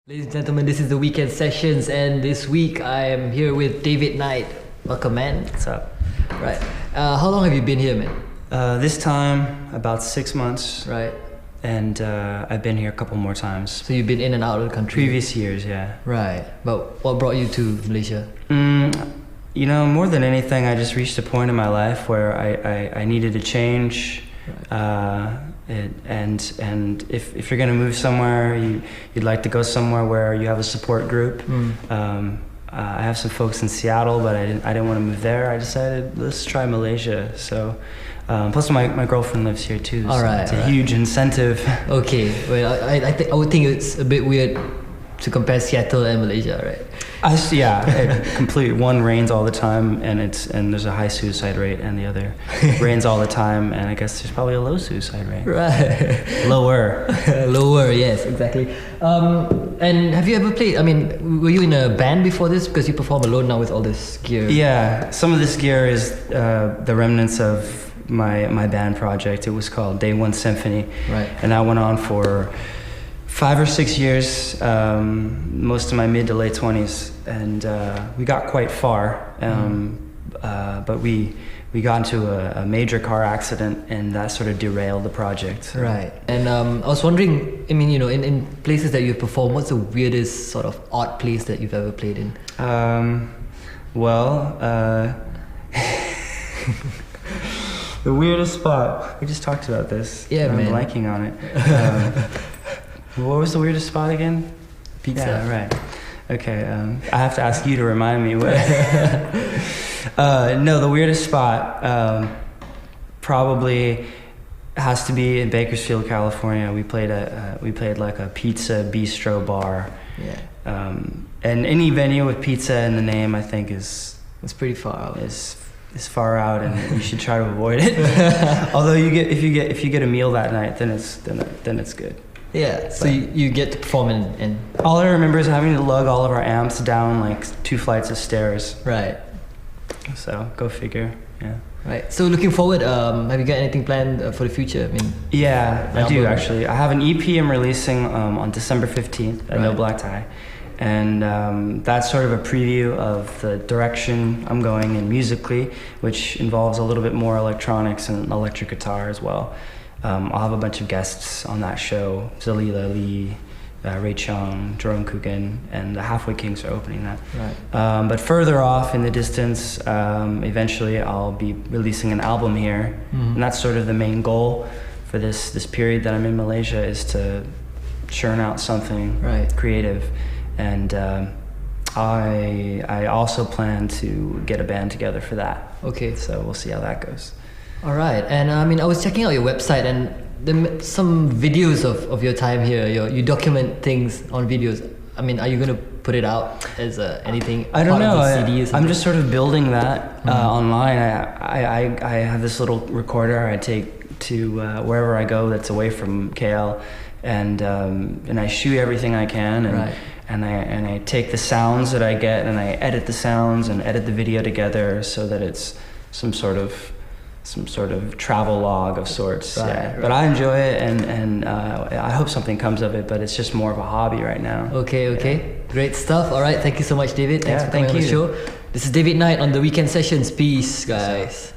Ladies and gentlemen, this is the Weekend Sessions, and this week I am here with David Knight. Welcome, man. What's up? Right. How long have you been here, man? This time, about 6 months. Right. And I've been here a couple more times. So you've been in and out of the country? Previous years, yeah. Right. But what brought you to Malaysia? You know, more than anything, I just reached a point in my life where I needed to change. Right. And if you're gonna move somewhere, you'd like to go somewhere where you have a support group. I have some folks in Seattle, but I didn't want to move there. I decided let's try Malaysia. So plus my girlfriend lives here too. So it's a huge incentive. Okay, well I would think it's a bit weird to compare Seattle and Malaysia, right? Completely. One rains all the time, and there's a high suicide rate, and the other rains all the time, and I guess there's probably a low suicide rate. Right. Lower. Lower, yes, exactly. And have you ever played? I mean, were you in a band before this? Because you perform alone now with all this gear. Yeah, some of this gear is the remnants of my band project. It was called Day One Symphony, right? And that went on for 5 or 6 years, most of my mid to late 20s, and we got quite far, but we got into a major car accident, and that sort of derailed the project. Right. And I was wondering, I mean, you know, in places that you've performed, what's the weirdest sort of odd place that you've ever played in? The weirdest spot, we just talked about this. Yeah, I'm man. blanking on it. What was the weirdest spot again? Pizza. Yeah, right. Okay, I have to ask you to remind me. No, the weirdest spot probably has to be in Bakersfield, California. We played like a pizza bistro bar. Yeah. And any venue with pizza in the name, I think, it's pretty far out. Is far out, and you should try to avoid it. Although if you get a meal that night, then it's good. Yeah, so you get to perform and all I remember is having to lug all of our amps down like 2 flights of stairs. Right. So go figure. Yeah. Right. So looking forward, have you got anything planned for the future? I mean, yeah, I do actually. I have an EP I'm releasing on December 15th at No Black Tie, and that's sort of a preview of the direction I'm going in musically, which involves a little bit more electronics and electric guitar as well. I'll have a bunch of guests on that show. Zalila Lee, Ray Chung, Jerome Coogan, and the Halfway Kings are opening that. Right. But further off in the distance, eventually I'll be releasing an album here. And that's sort of the main goal for this period that I'm in Malaysia, is to churn out something creative. And I also plan to get a band together for that. Okay. So we'll see how that goes. All right, and I mean, I was checking out your website, and some videos of your time here. You document things on videos. I mean, are you going to put it out as anything? I don't know. CD or something? I'm just sort of building that online. I have this little recorder I take to wherever I go that's away from KL, and I shoot everything I can, and I take the sounds that I get, and I edit the sounds and edit the video together so that it's some sort of travel log of sorts. But I enjoy it, and I hope something comes of it, but it's just more of a hobby right now. Okay. Great stuff. All right, thank you so much, David. Thanks for coming on the show. This is David Knight on the Weekend Sessions. Peace, guys.